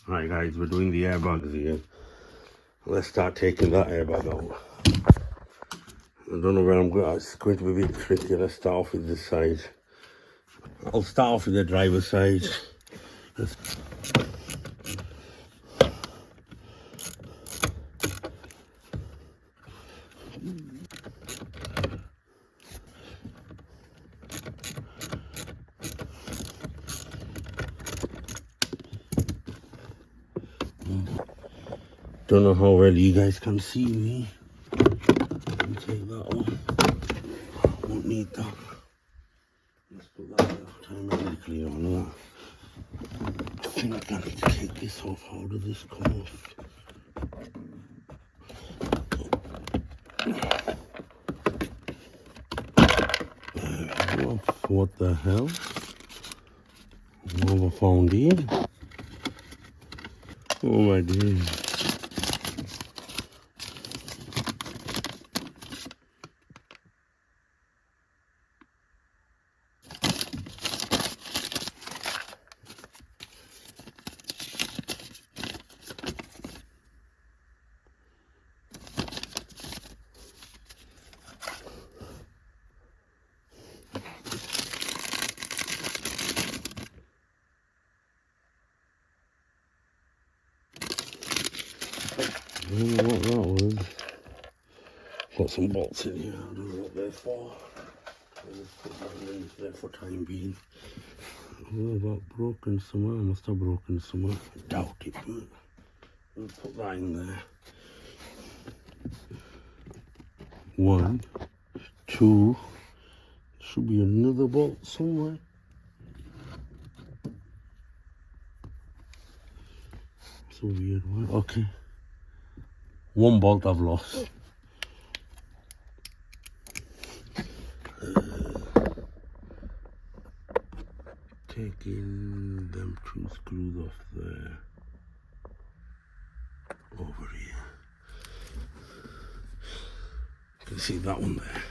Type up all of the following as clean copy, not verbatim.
Right guys, we're doing the airbags again. Let's start taking that airbag out. I don't know where I'm going. It's going to be a bit tricky. Let's start off with this side. I'll start off with the driver's side. Don't know how well you guys can see me. Let me take that off. Won't need that. Let's put that automatically on that. I think I need to take this off. How does this come off? What the hell? What have I found here? Oh my days. I don't know what that was. Got some bolts in here. I don't know what they're for. I'll just put that in there for time being. What about broken somewhere? I must have broken somewhere. I doubt it. I'll put that in there. 1, 2. Should be another bolt somewhere. It's a weird one. Okay. 1 bolt I've lost. Taking them 2 screws off there. Over here. You can see that one there.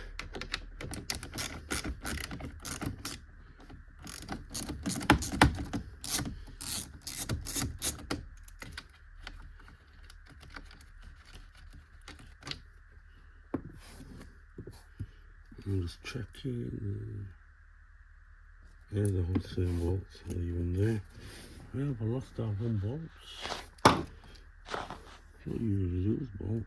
I'm just checking. There's the whole same bolts, not even there. Where have I lost that 1 bolt? What you lose bolt?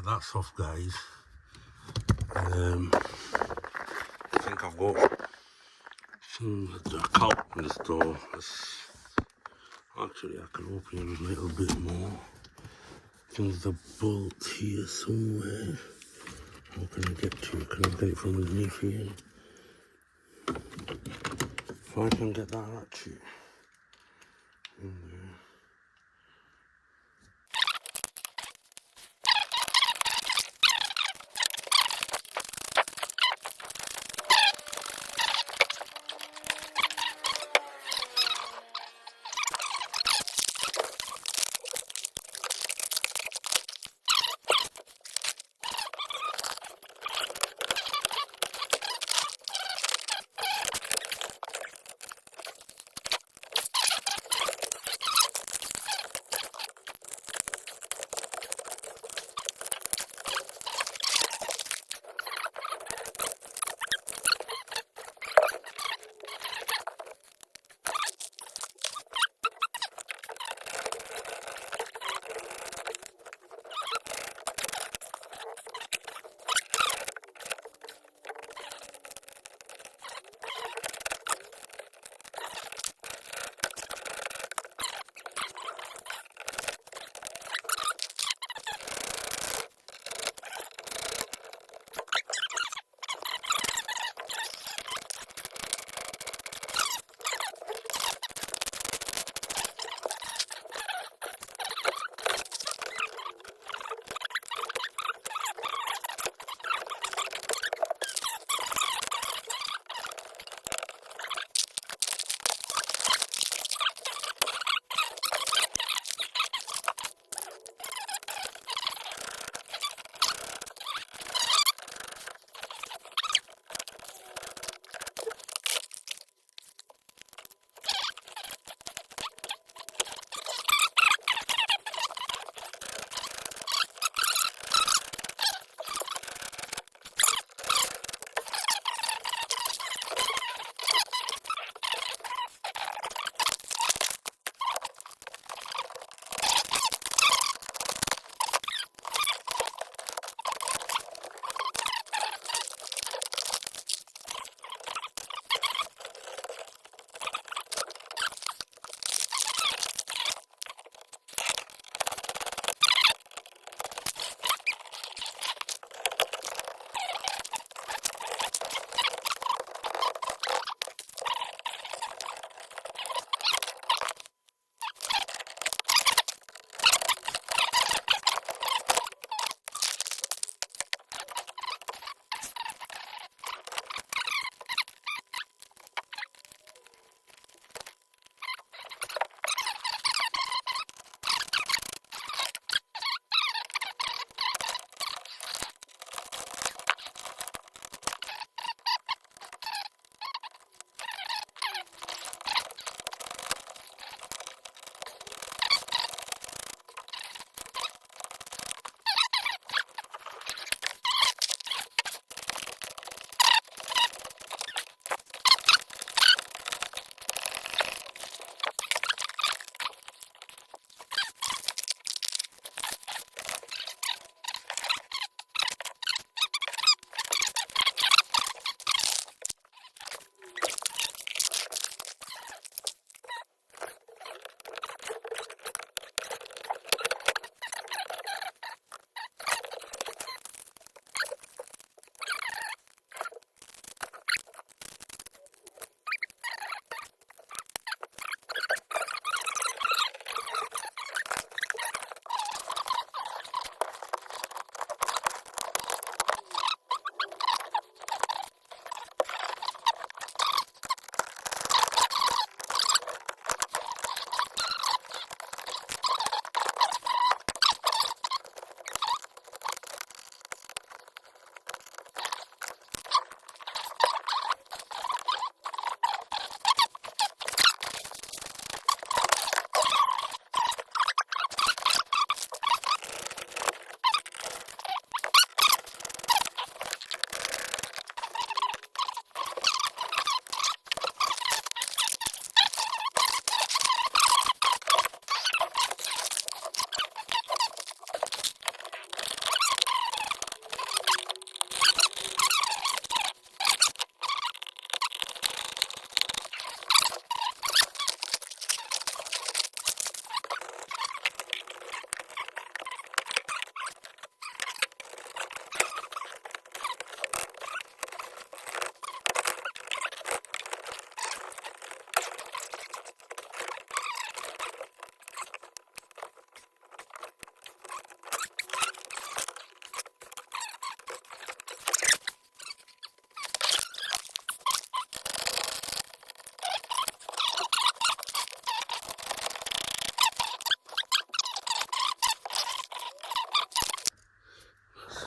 that's off, guys. I think I've got a cup in the store. Actually, I can open it a little bit more. I think there's a bolt here somewhere. How can I get to it? Can I get it from underneath here? If I can get that actually in there.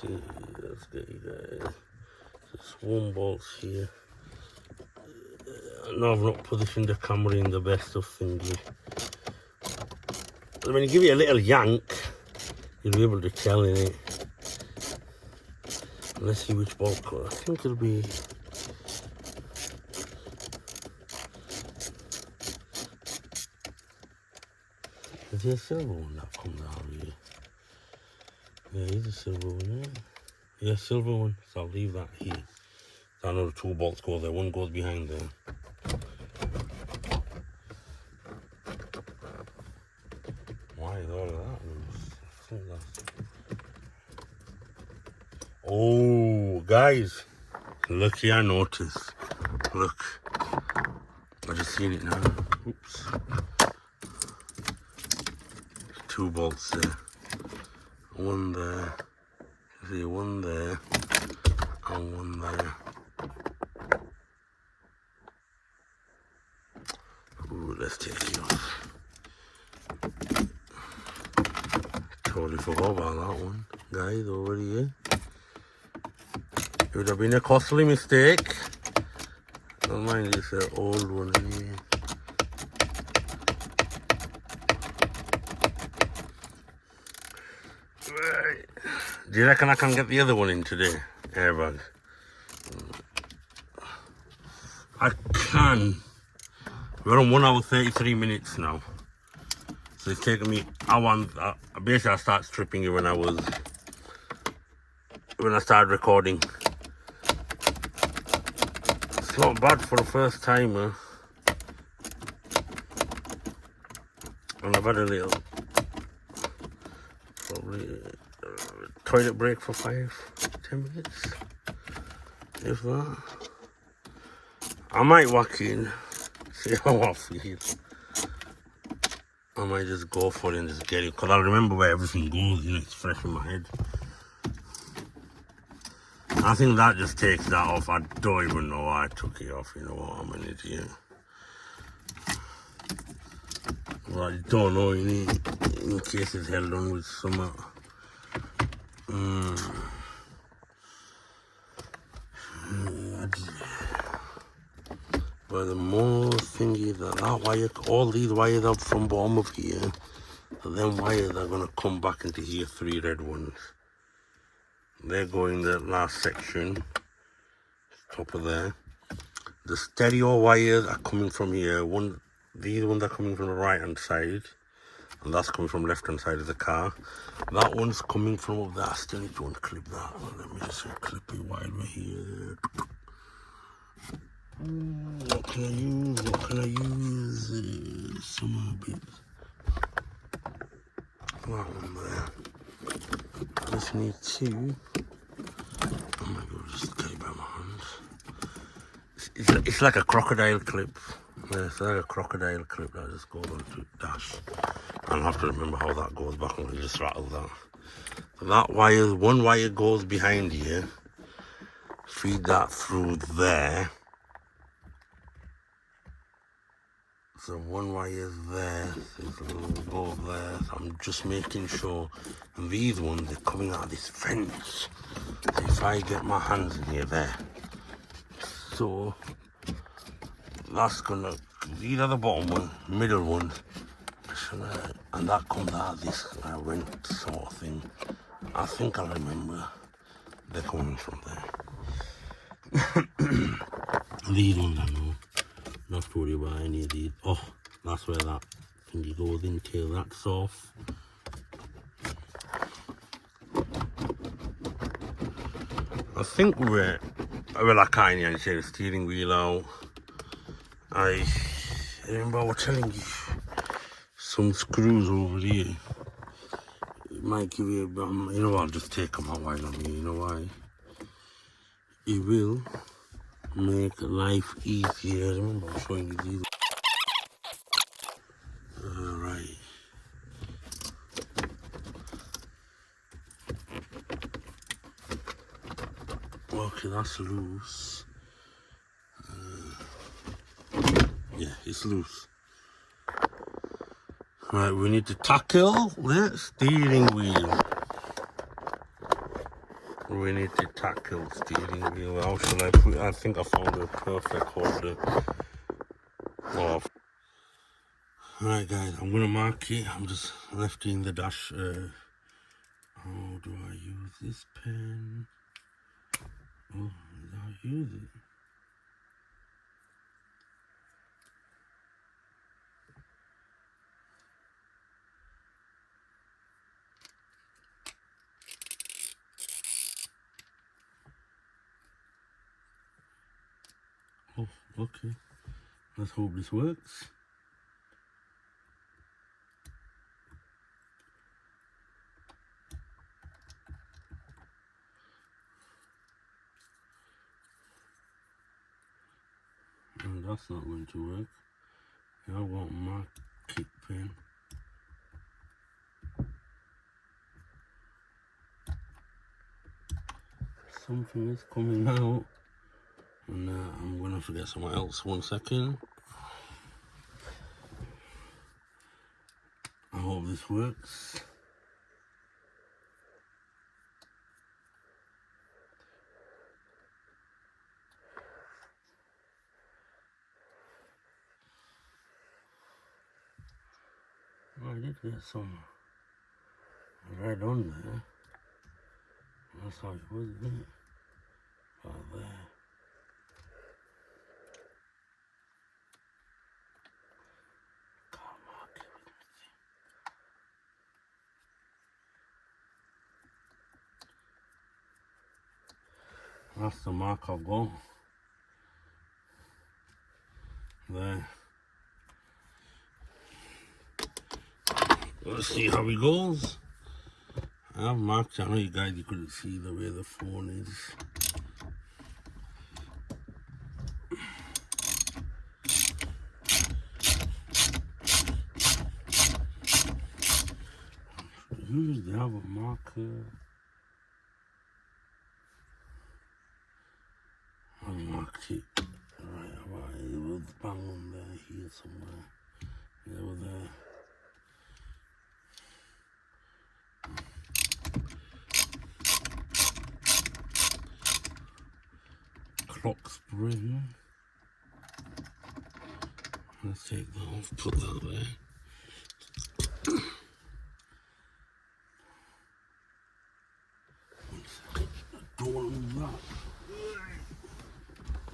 see. Let's get you guys. Just one bolt here. No, I've not positioned the camera in the best of thingy. But when you give it a little yank, you'll be able to tell in it. Let's see which bolt. I think it'll be. Is there a silver one that comes out here? Yeah, here's a silver one, yeah. Yeah, silver one. So I'll leave that here. So I know the two bolts go there. One goes behind there. Why is all of that? I think that's... Oh, guys. Lucky I noticed. Look. I just seen it now. Oops. Two bolts there. One there. See, one there. And one there. Ooh, let's take it off. Totally forgot about that one, guys, over here. It would have been a costly mistake. Don't mind, it's an old one here. Right. Do you reckon I can get the other one in today? Airbag. I can. We're on 1 hour 33 minutes now. So it's taken me basically I started stripping it when I started recording. It's not bad for the first timer. And I've had a little probably toilet break for 5-10 minutes. If that. I might whack in, see how I feel. I might just go for it and just get it, because I'll remember where everything goes, you know, it's fresh in my head. I think that just takes that off. I don't even know why I took it off, you know what, I'm an idiot. Well, I don't know, in case it's held on with some... But the more thing is that wire, all these wires up from bottom of here, and then wires are going to come back into here, 3 red ones. They're going the last section, top of there. The stereo wires are coming from here. These ones are coming from the right hand side, and that's coming from left hand side of the car. That one's coming from up there. I still need to unclip that. Let me just clip it while we're here. What can I use? What can I use? Some bits. That one there. Just need 2. Oh my god, just get it by my hands. It's like a crocodile clip. Yeah, it's like a crocodile clip that just goes onto dash. I'll have to remember how that goes back and just rattle that. So that wire, one wire goes behind here. Feed that through there. So one wire is there, so it'll go there. So I'm just making sure. And these ones are coming out of this fence. So if I get my hands in here, there. So that's gonna, these are the bottom one, middle one. And that comes out of this vent sort of thing. I think I remember they're coming from there. These ones I know. Not to worry about any of these. Oh, that's where that thingy goes until that's off. I think well, I can't even say the steering wheel out. I remember I was telling you some screws over here. It might give you a bit, you know, I'll just take them out while I'm here, you know why? It will make life easier. Remember I'm showing you these. Alright. Okay, that's loose. Yeah, it's loose. Right, we need to tackle the steering wheel. We need to tackle steering wheel. How shall I put it? I think I found the perfect holder. Oh. Alright guys, I'm gonna mark it. I'm just left in the dash. How do I use this pen? Oh, I use it. Oh, okay. Let's hope this works. And that's not going to work. I want my kick pen. Something is coming out. And I'm gonna forget something else. 1 second. I hope this works. I did get some red on there. That's how it was, isn't it? Right there. Can't mark it with anything. That's the mark I've got. There. Let's see how it goes. I've marked it. I know you guys, you couldn't see the way the phone is. Usually have a marker. I marked it. Right, it was bang on there, here somewhere. Yeah, over there. Clock spring. Let's take that off, put that there. 1 second. I don't want that.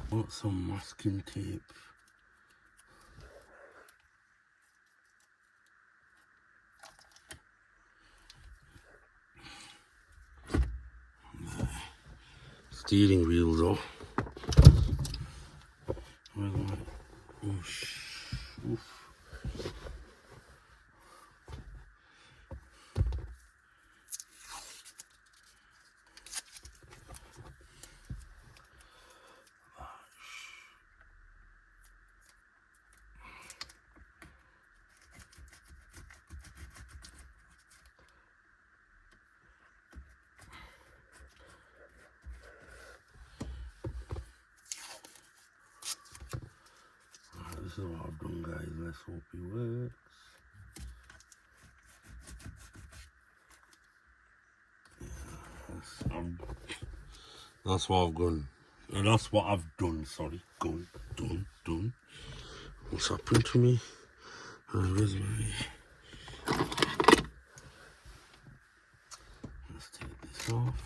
Want some masking tape. There. Steering wheel though. Where's my oof. This is what I've done, guys. Let's hope it works. Yeah, that's what I've done. That's what I've done. Sorry, done. What's happened to me? Where's my? Let's take this off.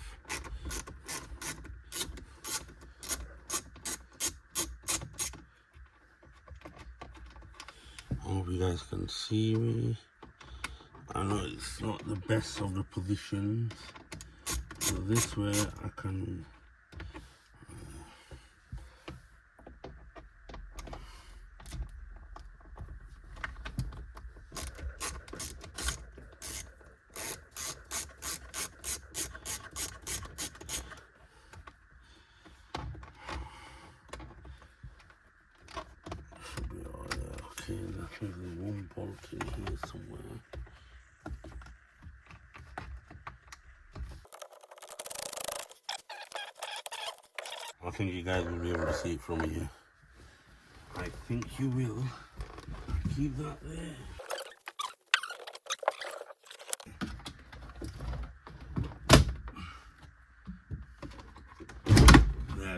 I hope you guys can see me. I know it's not the best of the positions, but this way I can okay, there's one bolt in here somewhere. I think you guys will be able to see it from here. I think you will. Keep that there.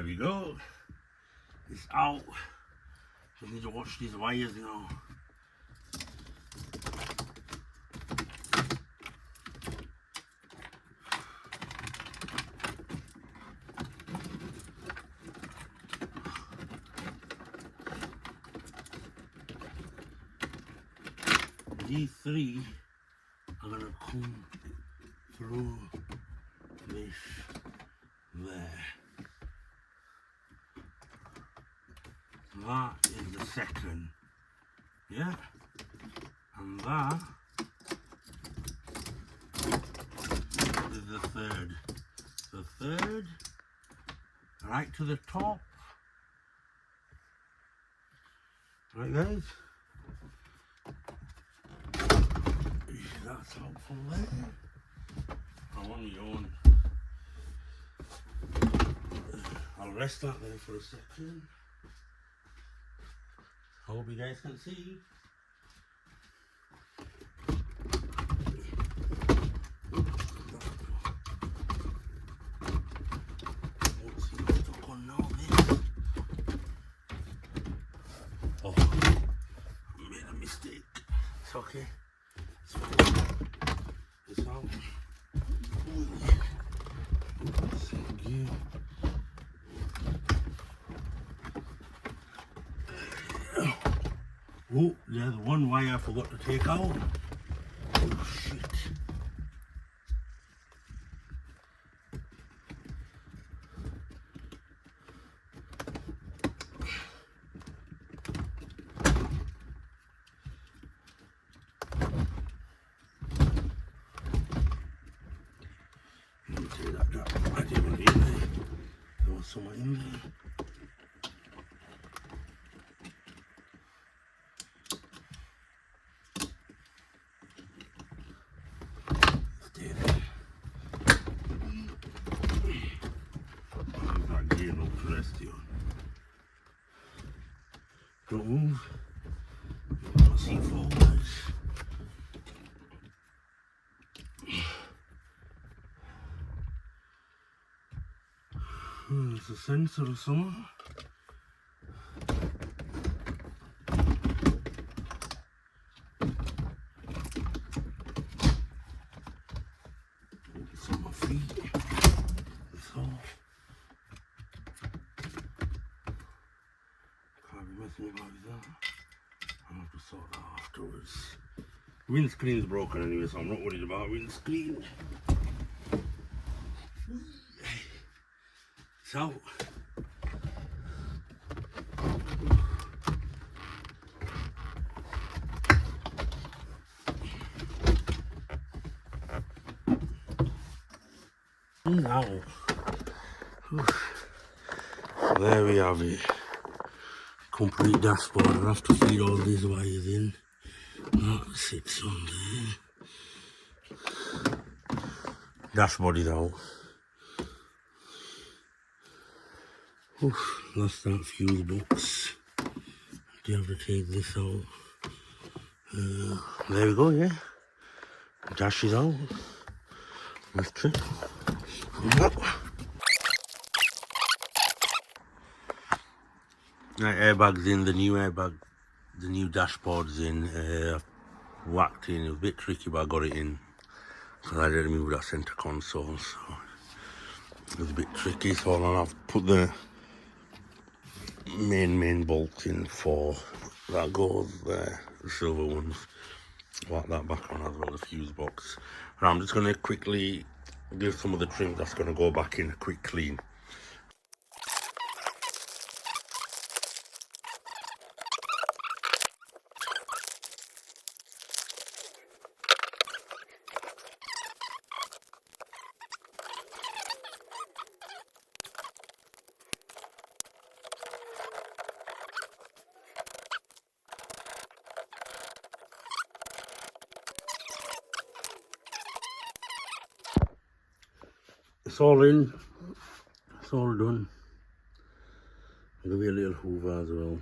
There we go. It's out. So I need to watch these wires now. These three are going to come through this there. That is the second, yeah, and that is the third. The third, right to the top. Right, guys? That's helpful there. I want my own. I'll rest that there for a second. I hope you guys can see. Let's see what's stuck on now this. Oh, I made a mistake. It's okay. It's fine. It's out. Thank you. Oh, there's one wire I forgot to take out. Oh shit. Let me take that drop. I didn't want it in there. There was someone in there. Don't move. You want to see forwards. It's a sensor or something. It's on my feet. It's off. Can't be messing about that. I'll have to sort that afterwards. Windscreen's broken anyway, so I'm not worried about windscreen. It's out. Now, there we have it. Complete dashboard. I'll have to feed all these wires in. That sits on there. Dashboard is out. Oof, lost that fuse box. Do you have to take this out? There we go, yeah. Dash is out. Lift it. Right, airbags in, the new airbag, the new dashboard's in. I've whacked in, it was a bit tricky, but I got it in. So I had to remove that centre console, so it was a bit tricky. So I'll have to put the main bolt in for that goes there, the silver ones. Whack that back on as well, the fuse box. And I'm just going to quickly give some of the trim that's going to go back in a quick clean. It's all in, it's all done. I'll give you a little hoover as well.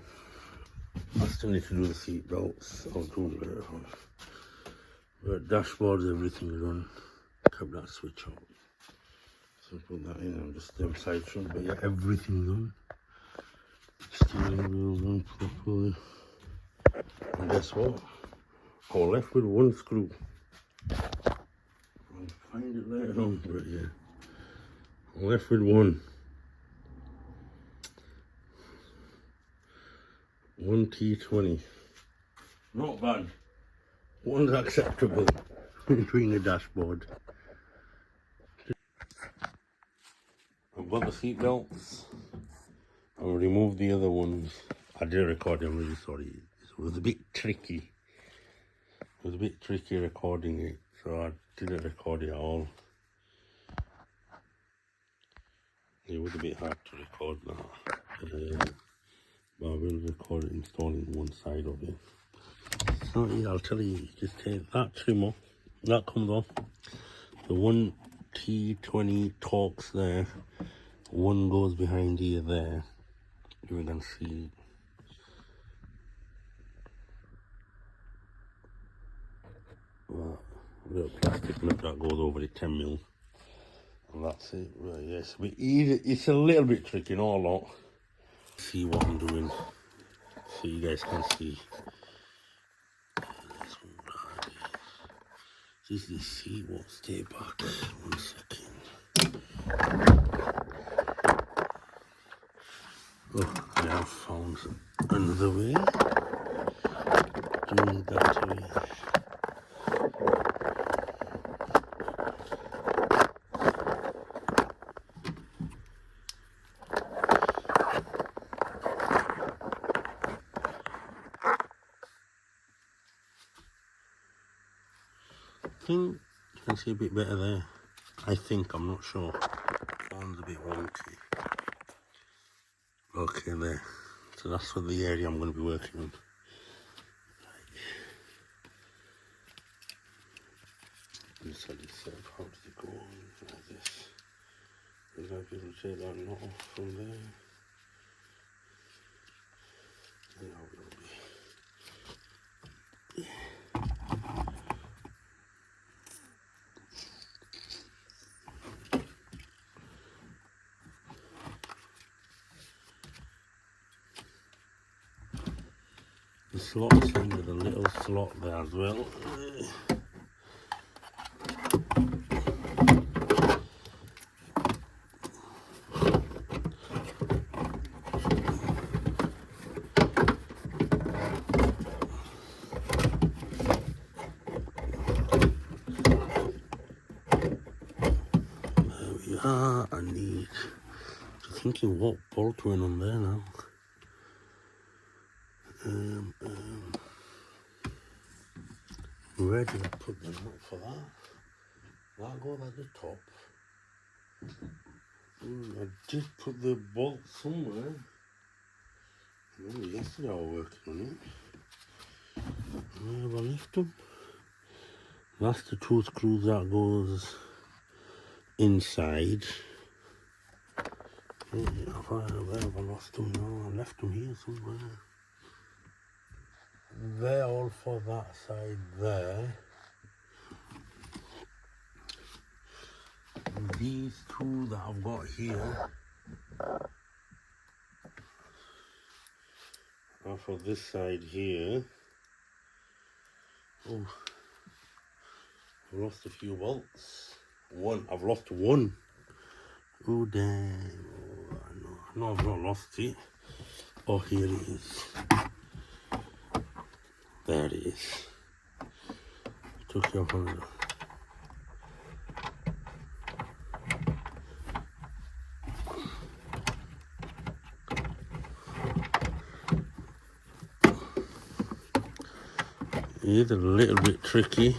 I still need to do the seat belts, I'll do it later on. But dashboards, everything done. Kept that switch out. So put that in and just them side front, but yeah, everything's on. Steering wheel's on properly. And guess what? I was left with one screw. I'll find it later on, but yeah. I'm left with one. One T20. Not bad. One's acceptable between the dashboard. I've got the seat belts. I'll remove the other ones. I did record it, I'm really sorry. It was a bit tricky. It was a bit tricky recording it, so I didn't record it at all. It was a bit hard to record that. But I will record it installing one side of it. So yeah, I'll tell you, just take that trim off. That comes off. The one T20 torques there. One goes behind here there. You can see it. That little plastic nut that goes over the 10mm. And that's it. Right, yes, but it's a little bit tricky, not a lot. See what I'm doing, so you guys can see. This is the seat, won't stay back. 1 second. Oh, I have found another way. Do need that way. I think you can see a bit better there. I think, I'm not sure. Phone's a bit wonky. Okay, there. So that's for the area I'm going to be working on. This side is set up. How does it go on like this? Will I be able to take that knot off from there? Yeah, I will be. The slot's in with a little slot there as well. There we are. I need to thinking what bolt went on there now. Where did I put the nut for that? That goes at the top. I did put the bolt somewhere. Yesterday I was working on it. Where have I left them? That's the 2 screws that goes inside. Where have I lost them now? I left them here somewhere. They're all for that side there. And these 2 that I've got here are for this side here. Oh, I've lost a few bolts. I've lost one. Oh damn. Oh, no, I've not lost it. Oh, here it is. There it is. Took it off on the... It's a little bit tricky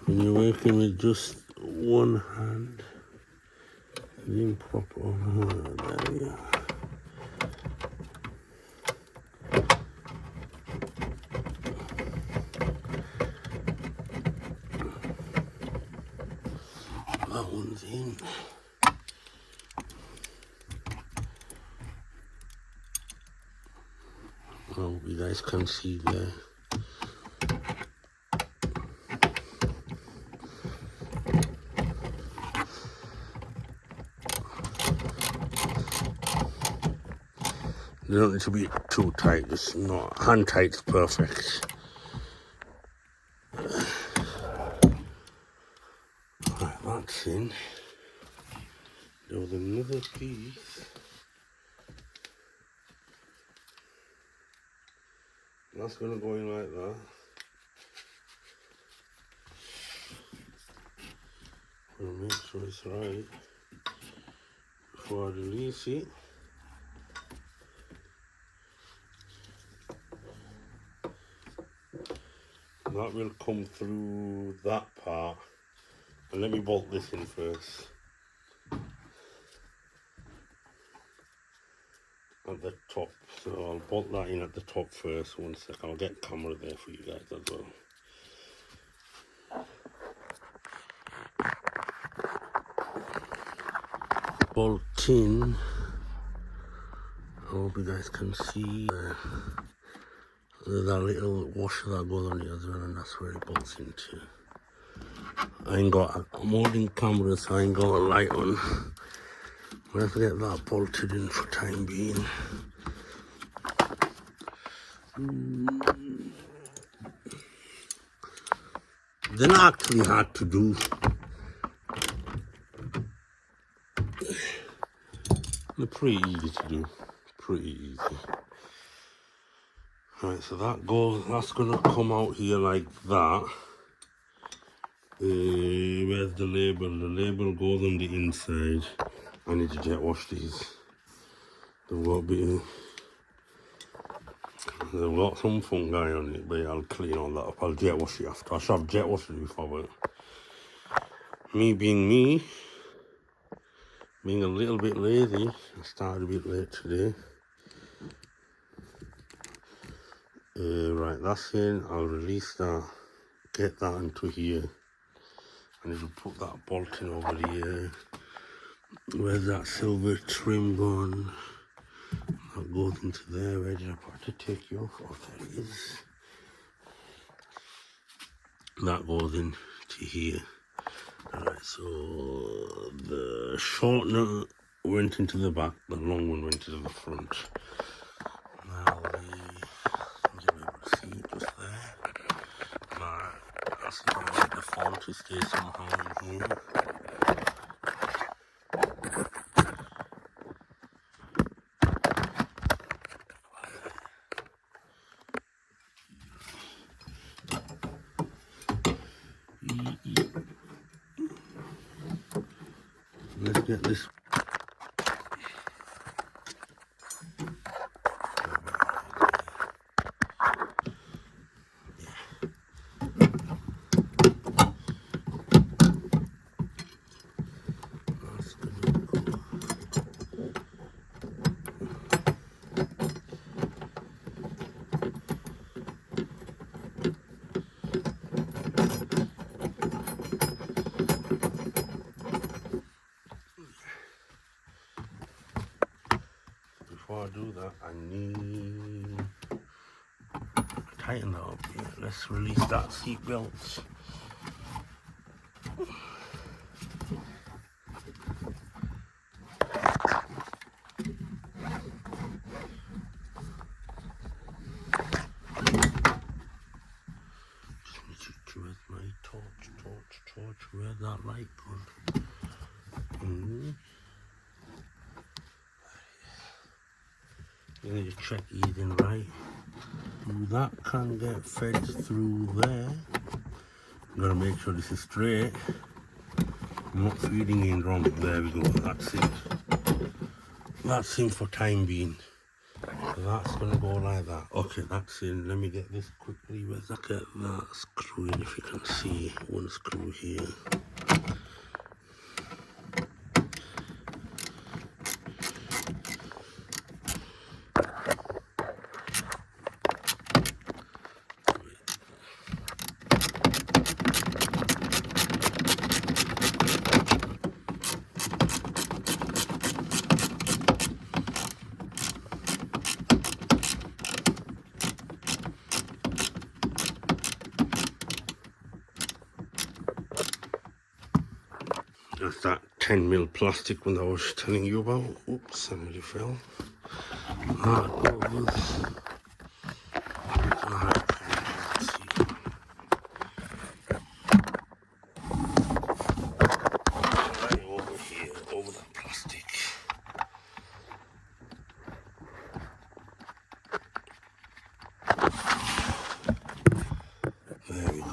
when you're working with just one hand. It's improper. There we are. That one's in. I hope you guys can see there. They don't need to be too tight, just not hand tight's perfect. Right, that's in. There was another piece. That's gonna go in like that. I'll make sure it's right before I release it. That will come through that part. And let me bolt this in first. At the top. So I'll bolt that in at the top first. 1 sec. I'll get camera there for you guys as well. Bolt in. I hope you guys can see. There's that little washer that goes on it as well, and that's where it bolts into. I'm holding camera, so I ain't got a light on. Let's get that bolted in for time being. They're not actually hard to do. They're pretty easy to do. Pretty easy. Right, so that's gonna come out here like that. Where's the label? The label goes on the inside. I need to jet wash these. They've got some fungi on it, but I'll clean all that up. I'll jet wash it after. I should have jet washed it before, but being a little bit lazy, I started a bit late today. Right, that's in. I'll release that, get that into here. I need to put that bolt in over here. Where's that silver trim gone? That goes into there. Where did I put it to take you off? Oh, there it is. That goes into here. Alright, so the shortener went into the back, the long one went into the front. Now you'll be able to see it just there. That's going to get the phone to stay somehow in here. Let's get this. Before I do that, I need to tighten that up. Yeah, let's release that seat belt. Where's my torch? Where's that light gone? You need to check he's in right. That can get fed through there. I'm gonna make sure this is straight. I'm not feeding in wrong. There we go. That's it. That's in for time being. So that's gonna go like that. Okay, that's in. Let me get this quickly. Where's that? Get that screw in, if you can see one screw here. That's that 10mm plastic one that I was telling you about. Oops, somebody fell. That goes. Right over here, over the plastic. There we go.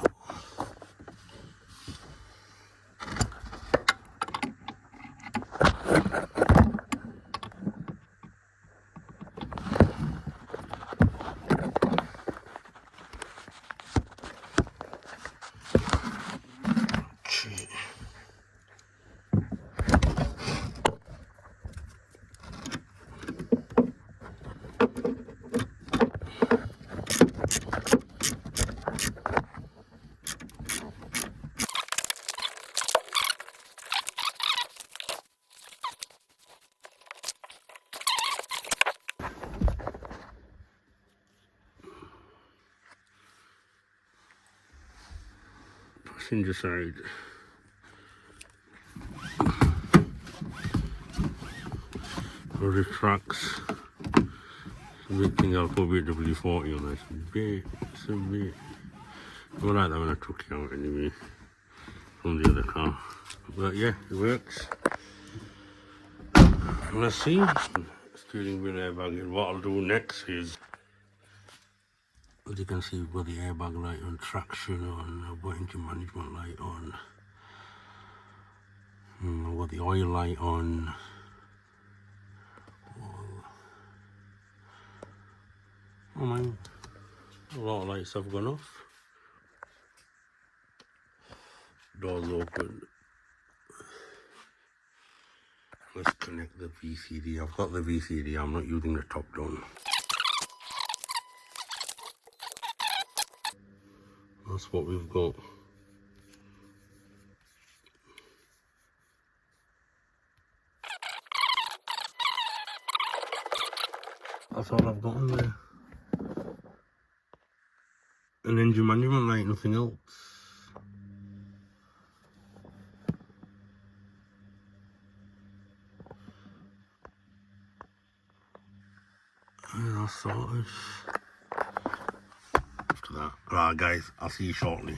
Passenger side. Or the tracks. It's a big thing I'll put W40 on this. It's a bit. I like that when I took it out anyway from the other car. But yeah, it works. Let's see. Steering wheel airbag. And what I'll do next is, as you can see, we've got the airbag light on, traction on, I've got engine management light on, I've got the oil light on. Oh man, a lot of lights have gone off. Doors open. Let's connect the VCD. I've got the VCD, I'm not using the top down. That's what we've got. That's all I've got on there. An engine management light, nothing else. Yeah, that's sorted. After that. Right guys, I'll see you shortly.